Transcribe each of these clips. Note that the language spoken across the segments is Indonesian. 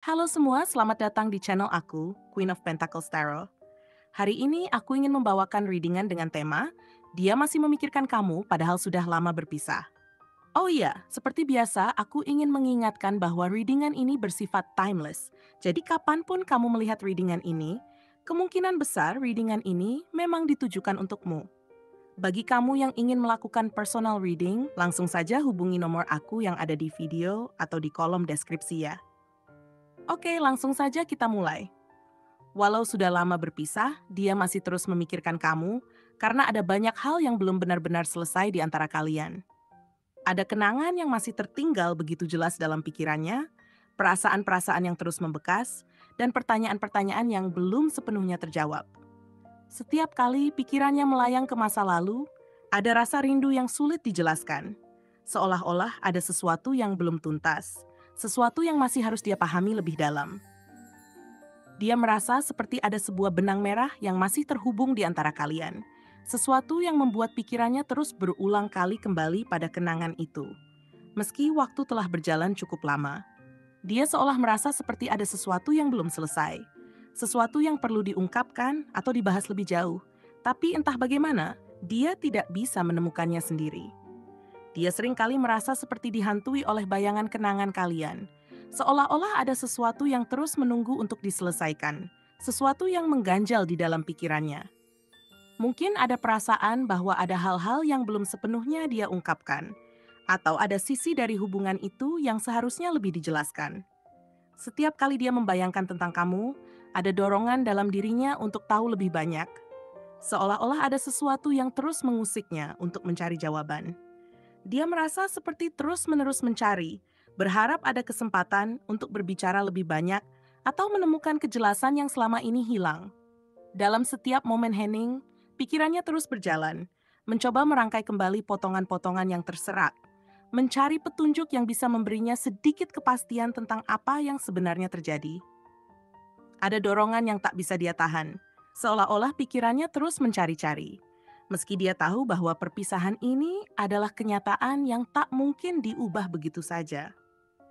Halo semua, selamat datang di channel aku, Queen of Pentacles Tarot. Hari ini aku ingin membawakan readingan dengan tema, Dia Masih Memikirkan Kamu Padahal Sudah Lama Berpisah. Oh iya, seperti biasa, aku ingin mengingatkan bahwa readingan ini bersifat timeless. Jadi kapanpun kamu melihat readingan ini, kemungkinan besar readingan ini memang ditujukan untukmu. Bagi kamu yang ingin melakukan personal reading, langsung saja hubungi nomor aku yang ada di video atau di kolom deskripsi ya. Oke, langsung saja kita mulai. Walau sudah lama berpisah, dia masih terus memikirkan kamu karena ada banyak hal yang belum benar-benar selesai di antara kalian. Ada kenangan yang masih tertinggal begitu jelas dalam pikirannya, perasaan-perasaan yang terus membekas, dan pertanyaan-pertanyaan yang belum sepenuhnya terjawab. Setiap kali pikirannya melayang ke masa lalu, ada rasa rindu yang sulit dijelaskan. Seolah-olah ada sesuatu yang belum tuntas, sesuatu yang masih harus dia pahami lebih dalam. Dia merasa seperti ada sebuah benang merah yang masih terhubung di antara kalian. Sesuatu yang membuat pikirannya terus berulang kali kembali pada kenangan itu. Meski waktu telah berjalan cukup lama, dia seolah merasa seperti ada sesuatu yang belum selesai. Sesuatu yang perlu diungkapkan atau dibahas lebih jauh. Tapi entah bagaimana, dia tidak bisa menemukannya sendiri. Dia seringkali merasa seperti dihantui oleh bayangan kenangan kalian. Seolah-olah ada sesuatu yang terus menunggu untuk diselesaikan. Sesuatu yang mengganjal di dalam pikirannya. Mungkin ada perasaan bahwa ada hal-hal yang belum sepenuhnya dia ungkapkan. Atau ada sisi dari hubungan itu yang seharusnya lebih dijelaskan. Setiap kali dia membayangkan tentang kamu, ada dorongan dalam dirinya untuk tahu lebih banyak. Seolah-olah ada sesuatu yang terus mengusiknya untuk mencari jawaban. Dia merasa seperti terus-menerus mencari, berharap ada kesempatan untuk berbicara lebih banyak atau menemukan kejelasan yang selama ini hilang. Dalam setiap momen hening, pikirannya terus berjalan, mencoba merangkai kembali potongan-potongan yang terserak, mencari petunjuk yang bisa memberinya sedikit kepastian tentang apa yang sebenarnya terjadi. Ada dorongan yang tak bisa dia tahan, seolah-olah pikirannya terus mencari-cari. Meski dia tahu bahwa perpisahan ini adalah kenyataan yang tak mungkin diubah begitu saja.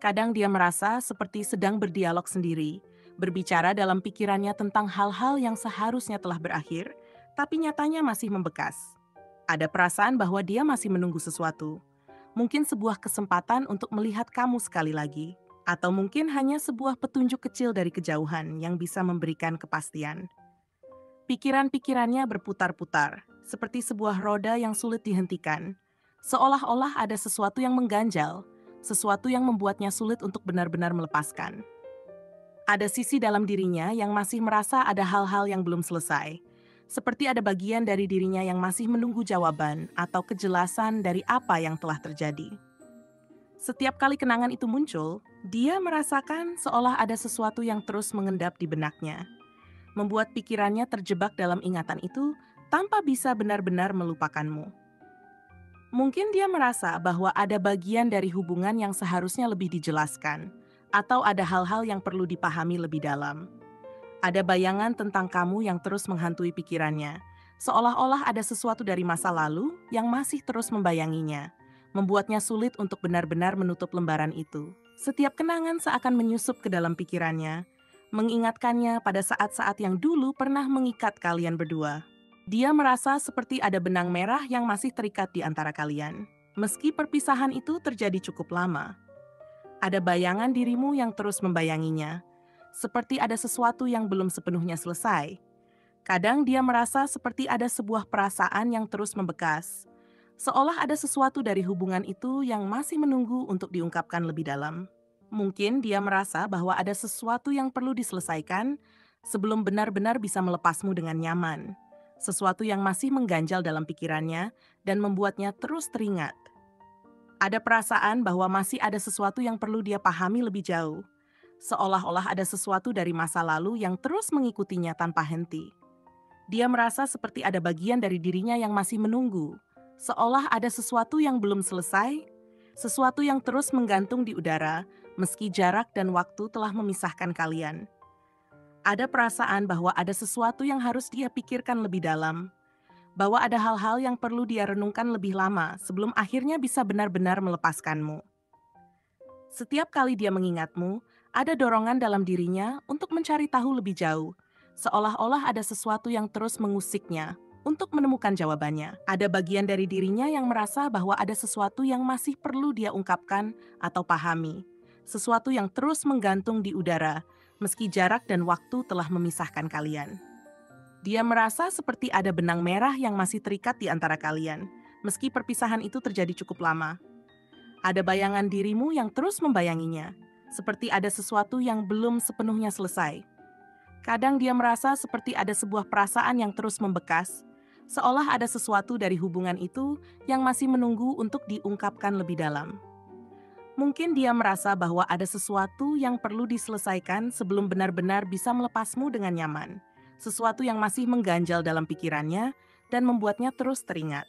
Kadang dia merasa seperti sedang berdialog sendiri, berbicara dalam pikirannya tentang hal-hal yang seharusnya telah berakhir, tapi nyatanya masih membekas. Ada perasaan bahwa dia masih menunggu sesuatu. Mungkin sebuah kesempatan untuk melihat kamu sekali lagi. Atau mungkin hanya sebuah petunjuk kecil dari kejauhan yang bisa memberikan kepastian. Pikiran-pikirannya berputar-putar, seperti sebuah roda yang sulit dihentikan. Seolah-olah ada sesuatu yang mengganjal, sesuatu yang membuatnya sulit untuk benar-benar melepaskan. Ada sisi dalam dirinya yang masih merasa ada hal-hal yang belum selesai. Seperti ada bagian dari dirinya yang masih menunggu jawaban atau kejelasan dari apa yang telah terjadi. Setiap kali kenangan itu muncul, dia merasakan seolah ada sesuatu yang terus mengendap di benaknya, membuat pikirannya terjebak dalam ingatan itu tanpa bisa benar-benar melupakanmu. Mungkin dia merasa bahwa ada bagian dari hubungan yang seharusnya lebih dijelaskan, atau ada hal-hal yang perlu dipahami lebih dalam. Ada bayangan tentang kamu yang terus menghantui pikirannya, seolah-olah ada sesuatu dari masa lalu yang masih terus membayanginya, membuatnya sulit untuk benar-benar menutup lembaran itu. Setiap kenangan seakan menyusup ke dalam pikirannya, mengingatkannya pada saat-saat yang dulu pernah mengikat kalian berdua. Dia merasa seperti ada benang merah yang masih terikat di antara kalian. Meski perpisahan itu terjadi cukup lama, ada bayangan dirimu yang terus membayanginya, seperti ada sesuatu yang belum sepenuhnya selesai. Kadang dia merasa seperti ada sebuah perasaan yang terus membekas, seolah ada sesuatu dari hubungan itu yang masih menunggu untuk diungkapkan lebih dalam. Mungkin dia merasa bahwa ada sesuatu yang perlu diselesaikan sebelum benar-benar bisa melepasmu dengan nyaman. Sesuatu yang masih mengganjal dalam pikirannya dan membuatnya terus teringat. Ada perasaan bahwa masih ada sesuatu yang perlu dia pahami lebih jauh. Seolah-olah ada sesuatu dari masa lalu yang terus mengikutinya tanpa henti. Dia merasa seperti ada bagian dari dirinya yang masih menunggu. Seolah ada sesuatu yang belum selesai, sesuatu yang terus menggantung di udara, meski jarak dan waktu telah memisahkan kalian. Ada perasaan bahwa ada sesuatu yang harus dia pikirkan lebih dalam, bahwa ada hal-hal yang perlu dia renungkan lebih lama sebelum akhirnya bisa benar-benar melepaskanmu. Setiap kali dia mengingatmu, Ada dorongan dalam dirinya untuk mencari tahu lebih jauh, seolah-olah ada sesuatu yang terus mengusiknya untuk menemukan jawabannya. Ada bagian dari dirinya yang merasa bahwa ada sesuatu yang masih perlu dia ungkapkan atau pahami, sesuatu yang terus menggantung di udara, meski jarak dan waktu telah memisahkan kalian. Dia merasa seperti ada benang merah yang masih terikat di antara kalian, meski perpisahan itu terjadi cukup lama. Ada bayangan dirimu yang terus membayanginya, seperti ada sesuatu yang belum sepenuhnya selesai. Kadang dia merasa seperti ada sebuah perasaan yang terus membekas, seolah ada sesuatu dari hubungan itu yang masih menunggu untuk diungkapkan lebih dalam. Mungkin dia merasa bahwa ada sesuatu yang perlu diselesaikan sebelum benar-benar bisa melepasmu dengan nyaman. Sesuatu yang masih mengganjal dalam pikirannya dan membuatnya terus teringat.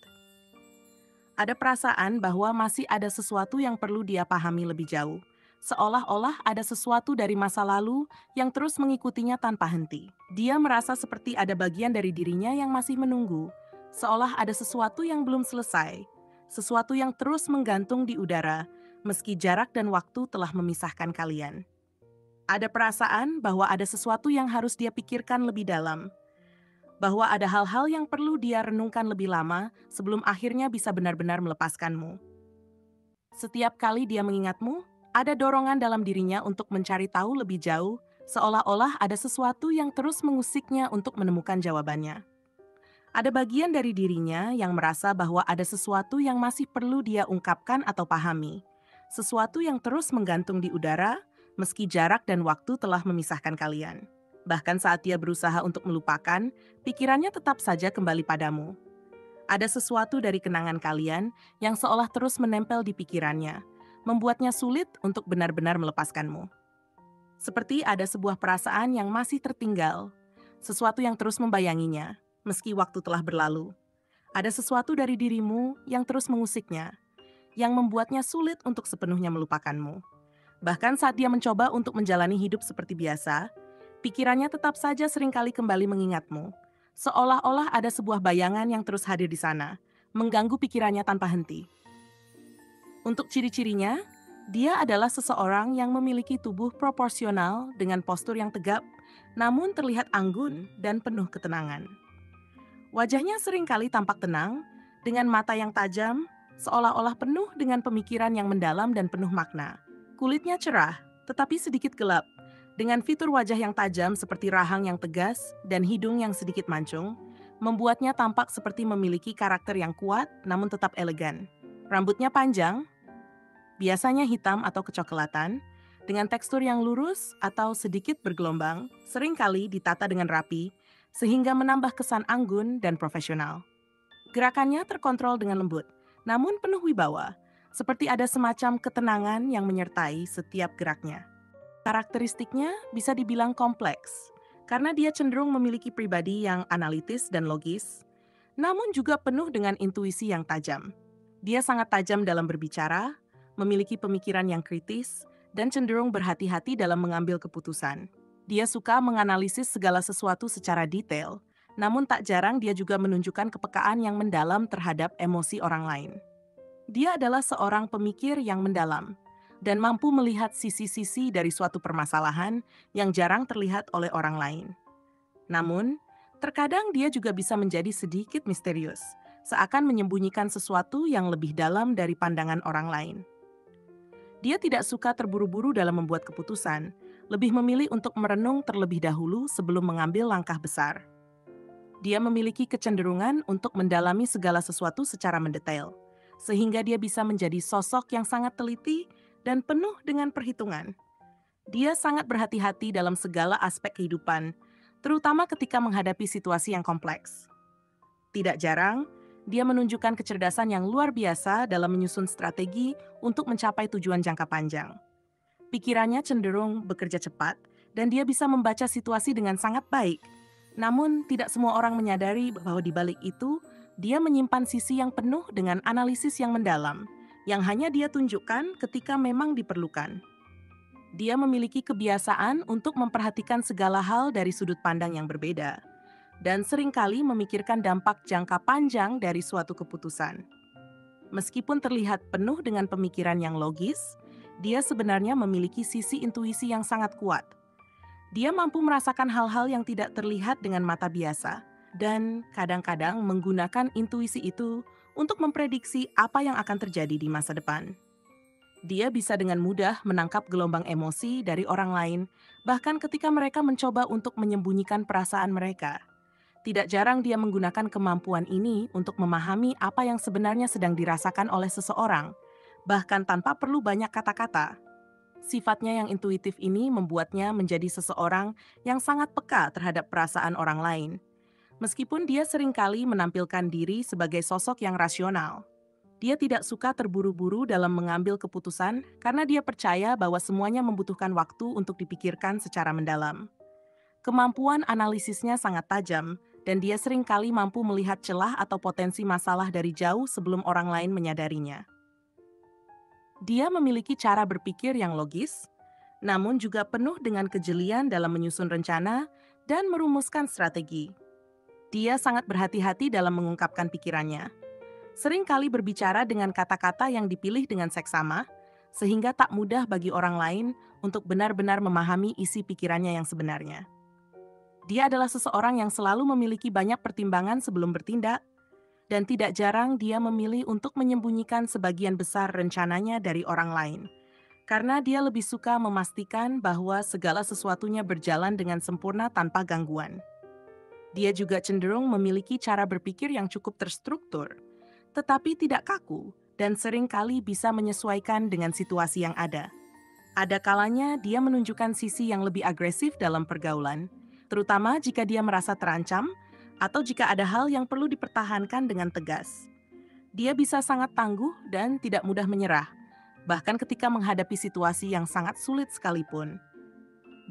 Ada perasaan bahwa masih ada sesuatu yang perlu dia pahami lebih jauh. Seolah-olah ada sesuatu dari masa lalu yang terus mengikutinya tanpa henti. Dia merasa seperti ada bagian dari dirinya yang masih menunggu, seolah ada sesuatu yang belum selesai, sesuatu yang terus menggantung di udara, meski jarak dan waktu telah memisahkan kalian. Ada perasaan bahwa ada sesuatu yang harus dia pikirkan lebih dalam, bahwa ada hal-hal yang perlu dia renungkan lebih lama sebelum akhirnya bisa benar-benar melepaskanmu. Setiap kali dia mengingatmu, ada dorongan dalam dirinya untuk mencari tahu lebih jauh, seolah-olah ada sesuatu yang terus mengusiknya untuk menemukan jawabannya. Ada bagian dari dirinya yang merasa bahwa ada sesuatu yang masih perlu dia ungkapkan atau pahami. Sesuatu yang terus menggantung di udara, meski jarak dan waktu telah memisahkan kalian. Bahkan saat dia berusaha untuk melupakan, pikirannya tetap saja kembali padamu. Ada sesuatu dari kenangan kalian yang seolah terus menempel di pikirannya, membuatnya sulit untuk benar-benar melepaskanmu. Seperti ada sebuah perasaan yang masih tertinggal, sesuatu yang terus membayanginya, meski waktu telah berlalu. Ada sesuatu dari dirimu yang terus mengusiknya, yang membuatnya sulit untuk sepenuhnya melupakanmu. Bahkan saat dia mencoba untuk menjalani hidup seperti biasa, pikirannya tetap saja seringkali kembali mengingatmu. Seolah-olah ada sebuah bayangan yang terus hadir di sana, mengganggu pikirannya tanpa henti. Untuk ciri-cirinya, dia adalah seseorang yang memiliki tubuh proporsional dengan postur yang tegap, namun terlihat anggun dan penuh ketenangan. Wajahnya seringkali tampak tenang, dengan mata yang tajam, seolah-olah penuh dengan pemikiran yang mendalam dan penuh makna. Kulitnya cerah, tetapi sedikit gelap, dengan fitur wajah yang tajam seperti rahang yang tegas dan hidung yang sedikit mancung, membuatnya tampak seperti memiliki karakter yang kuat namun tetap elegan. Rambutnya panjang, biasanya hitam atau kecoklatan, dengan tekstur yang lurus atau sedikit bergelombang, seringkali ditata dengan rapi, sehingga menambah kesan anggun dan profesional. Gerakannya terkontrol dengan lembut, namun penuh wibawa, seperti ada semacam ketenangan yang menyertai setiap geraknya. Karakteristiknya bisa dibilang kompleks, karena dia cenderung memiliki pribadi yang analitis dan logis, namun juga penuh dengan intuisi yang tajam. Dia sangat tajam dalam berbicara, memiliki pemikiran yang kritis, dan cenderung berhati-hati dalam mengambil keputusan. Dia suka menganalisis segala sesuatu secara detail, namun tak jarang dia juga menunjukkan kepekaan yang mendalam terhadap emosi orang lain. Dia adalah seorang pemikir yang mendalam, dan mampu melihat sisi-sisi dari suatu permasalahan yang jarang terlihat oleh orang lain. Namun, terkadang dia juga bisa menjadi sedikit misterius, seakan menyembunyikan sesuatu yang lebih dalam dari pandangan orang lain. Dia tidak suka terburu-buru dalam membuat keputusan, lebih memilih untuk merenung terlebih dahulu sebelum mengambil langkah besar. Dia memiliki kecenderungan untuk mendalami segala sesuatu secara mendetail, sehingga dia bisa menjadi sosok yang sangat teliti dan penuh dengan perhitungan. Dia sangat berhati-hati dalam segala aspek kehidupan, terutama ketika menghadapi situasi yang kompleks. Tidak jarang, dia menunjukkan kecerdasan yang luar biasa dalam menyusun strategi untuk mencapai tujuan jangka panjang. Pikirannya cenderung bekerja cepat, dan dia bisa membaca situasi dengan sangat baik. Namun, tidak semua orang menyadari bahwa di balik itu, dia menyimpan sisi yang penuh dengan analisis yang mendalam, yang hanya dia tunjukkan ketika memang diperlukan. Dia memiliki kebiasaan untuk memperhatikan segala hal dari sudut pandang yang berbeda, dan seringkali memikirkan dampak jangka panjang dari suatu keputusan. Meskipun terlihat penuh dengan pemikiran yang logis, dia sebenarnya memiliki sisi intuisi yang sangat kuat. Dia mampu merasakan hal-hal yang tidak terlihat dengan mata biasa, dan kadang-kadang menggunakan intuisi itu untuk memprediksi apa yang akan terjadi di masa depan. Dia bisa dengan mudah menangkap gelombang emosi dari orang lain, bahkan ketika mereka mencoba untuk menyembunyikan perasaan mereka. Tidak jarang dia menggunakan kemampuan ini untuk memahami apa yang sebenarnya sedang dirasakan oleh seseorang, bahkan tanpa perlu banyak kata-kata. Sifatnya yang intuitif ini membuatnya menjadi seseorang yang sangat peka terhadap perasaan orang lain, meskipun dia seringkali menampilkan diri sebagai sosok yang rasional. Dia tidak suka terburu-buru dalam mengambil keputusan karena dia percaya bahwa semuanya membutuhkan waktu untuk dipikirkan secara mendalam. Kemampuan analisisnya sangat tajam, dan dia seringkali mampu melihat celah atau potensi masalah dari jauh sebelum orang lain menyadarinya. Dia memiliki cara berpikir yang logis, namun juga penuh dengan kejelian dalam menyusun rencana dan merumuskan strategi. Dia sangat berhati-hati dalam mengungkapkan pikirannya. Seringkali berbicara dengan kata-kata yang dipilih dengan seksama, sehingga tak mudah bagi orang lain untuk benar-benar memahami isi pikirannya yang sebenarnya. Dia adalah seseorang yang selalu memiliki banyak pertimbangan sebelum bertindak, dan tidak jarang dia memilih untuk menyembunyikan sebagian besar rencananya dari orang lain, karena dia lebih suka memastikan bahwa segala sesuatunya berjalan dengan sempurna tanpa gangguan. Dia juga cenderung memiliki cara berpikir yang cukup terstruktur, tetapi tidak kaku dan seringkali bisa menyesuaikan dengan situasi yang ada. Ada kalanya dia menunjukkan sisi yang lebih agresif dalam pergaulan, terutama jika dia merasa terancam atau jika ada hal yang perlu dipertahankan dengan tegas. Dia bisa sangat tangguh dan tidak mudah menyerah, bahkan ketika menghadapi situasi yang sangat sulit sekalipun.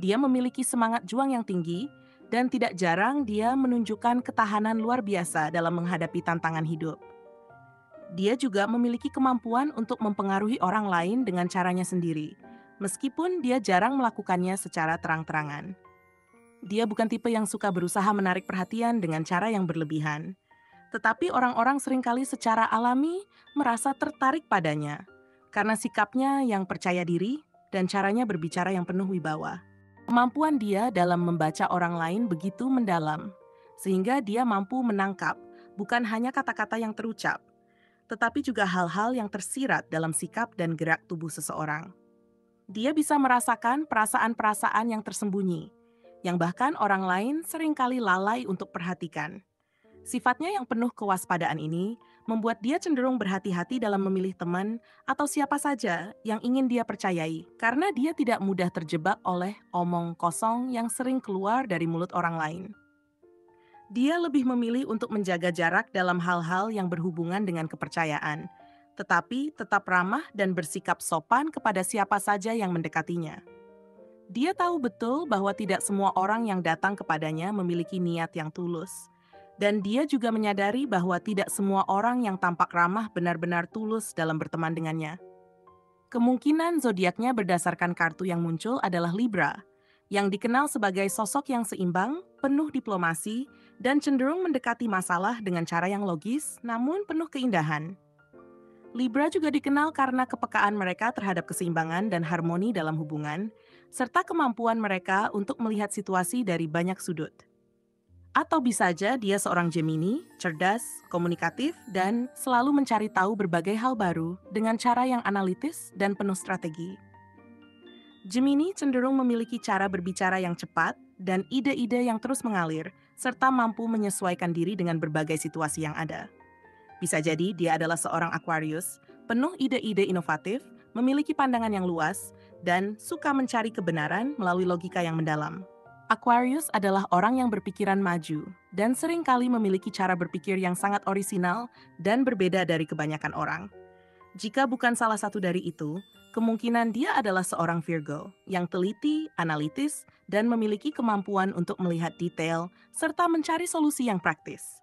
Dia memiliki semangat juang yang tinggi, dan tidak jarang dia menunjukkan ketahanan luar biasa dalam menghadapi tantangan hidup. Dia juga memiliki kemampuan untuk mempengaruhi orang lain dengan caranya sendiri, meskipun dia jarang melakukannya secara terang-terangan. Dia bukan tipe yang suka berusaha menarik perhatian dengan cara yang berlebihan. Tetapi orang-orang seringkali secara alami merasa tertarik padanya, karena sikapnya yang percaya diri dan caranya berbicara yang penuh wibawa. Kemampuan dia dalam membaca orang lain begitu mendalam, sehingga dia mampu menangkap bukan hanya kata-kata yang terucap, tetapi juga hal-hal yang tersirat dalam sikap dan gerak tubuh seseorang. Dia bisa merasakan perasaan-perasaan yang tersembunyi, yang bahkan orang lain seringkali lalai untuk perhatikan. Sifatnya yang penuh kewaspadaan ini membuat dia cenderung berhati-hati dalam memilih teman atau siapa saja yang ingin dia percayai, karena dia tidak mudah terjebak oleh omong kosong yang sering keluar dari mulut orang lain. Dia lebih memilih untuk menjaga jarak dalam hal-hal yang berhubungan dengan kepercayaan, tetapi tetap ramah dan bersikap sopan kepada siapa saja yang mendekatinya. Dia tahu betul bahwa tidak semua orang yang datang kepadanya memiliki niat yang tulus. Dan dia juga menyadari bahwa tidak semua orang yang tampak ramah benar-benar tulus dalam berteman dengannya. Kemungkinan zodiaknya berdasarkan kartu yang muncul adalah Libra, yang dikenal sebagai sosok yang seimbang, penuh diplomasi, dan cenderung mendekati masalah dengan cara yang logis namun penuh keindahan. Libra juga dikenal karena kepekaan mereka terhadap keseimbangan dan harmoni dalam hubungan, serta kemampuan mereka untuk melihat situasi dari banyak sudut. Atau bisa saja dia seorang Gemini, cerdas, komunikatif, dan selalu mencari tahu berbagai hal baru dengan cara yang analitis dan penuh strategi. Gemini cenderung memiliki cara berbicara yang cepat dan ide-ide yang terus mengalir, serta mampu menyesuaikan diri dengan berbagai situasi yang ada. Bisa jadi dia adalah seorang Aquarius, penuh ide-ide inovatif, memiliki pandangan yang luas, dan suka mencari kebenaran melalui logika yang mendalam. Aquarius adalah orang yang berpikiran maju dan seringkali memiliki cara berpikir yang sangat orisinal dan berbeda dari kebanyakan orang. Jika bukan salah satu dari itu, kemungkinan dia adalah seorang Virgo yang teliti, analitis, dan memiliki kemampuan untuk melihat detail serta mencari solusi yang praktis.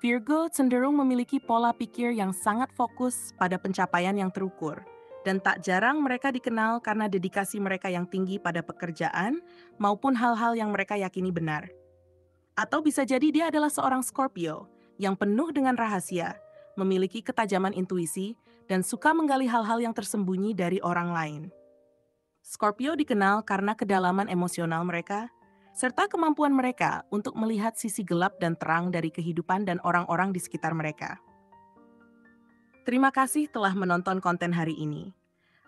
Virgo cenderung memiliki pola pikir yang sangat fokus pada pencapaian yang terukur, dan tak jarang mereka dikenal karena dedikasi mereka yang tinggi pada pekerjaan maupun hal-hal yang mereka yakini benar. Atau bisa jadi dia adalah seorang Scorpio yang penuh dengan rahasia, memiliki ketajaman intuisi, dan suka menggali hal-hal yang tersembunyi dari orang lain. Scorpio dikenal karena kedalaman emosional mereka, serta kemampuan mereka untuk melihat sisi gelap dan terang dari kehidupan dan orang-orang di sekitar mereka. Terima kasih telah menonton konten hari ini.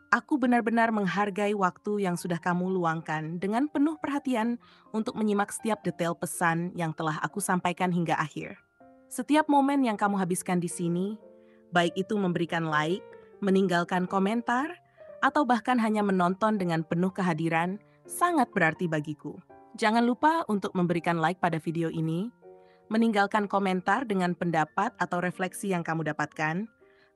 Aku benar-benar menghargai waktu yang sudah kamu luangkan dengan penuh perhatian untuk menyimak setiap detail pesan yang telah aku sampaikan hingga akhir. Setiap momen yang kamu habiskan di sini, baik itu memberikan like, meninggalkan komentar, atau bahkan hanya menonton dengan penuh kehadiran, sangat berarti bagiku. Jangan lupa untuk memberikan like pada video ini, meninggalkan komentar dengan pendapat atau refleksi yang kamu dapatkan,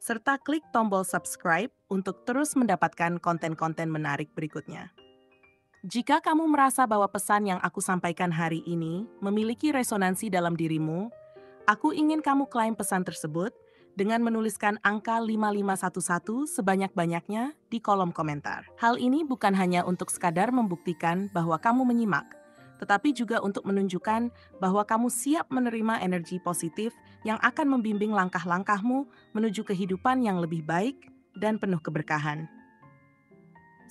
serta klik tombol subscribe untuk terus mendapatkan konten-konten menarik berikutnya. Jika kamu merasa bahwa pesan yang aku sampaikan hari ini memiliki resonansi dalam dirimu, aku ingin kamu klaim pesan tersebut dengan menuliskan angka 5511 sebanyak-banyaknya di kolom komentar. Hal ini bukan hanya untuk sekadar membuktikan bahwa kamu menyimak, tetapi juga untuk menunjukkan bahwa kamu siap menerima energi positif yang akan membimbing langkah-langkahmu menuju kehidupan yang lebih baik dan penuh keberkahan.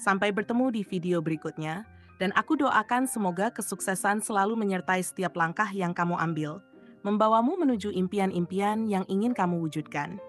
Sampai bertemu di video berikutnya, dan aku doakan semoga kesuksesan selalu menyertai setiap langkah yang kamu ambil, membawamu menuju impian-impian yang ingin kamu wujudkan.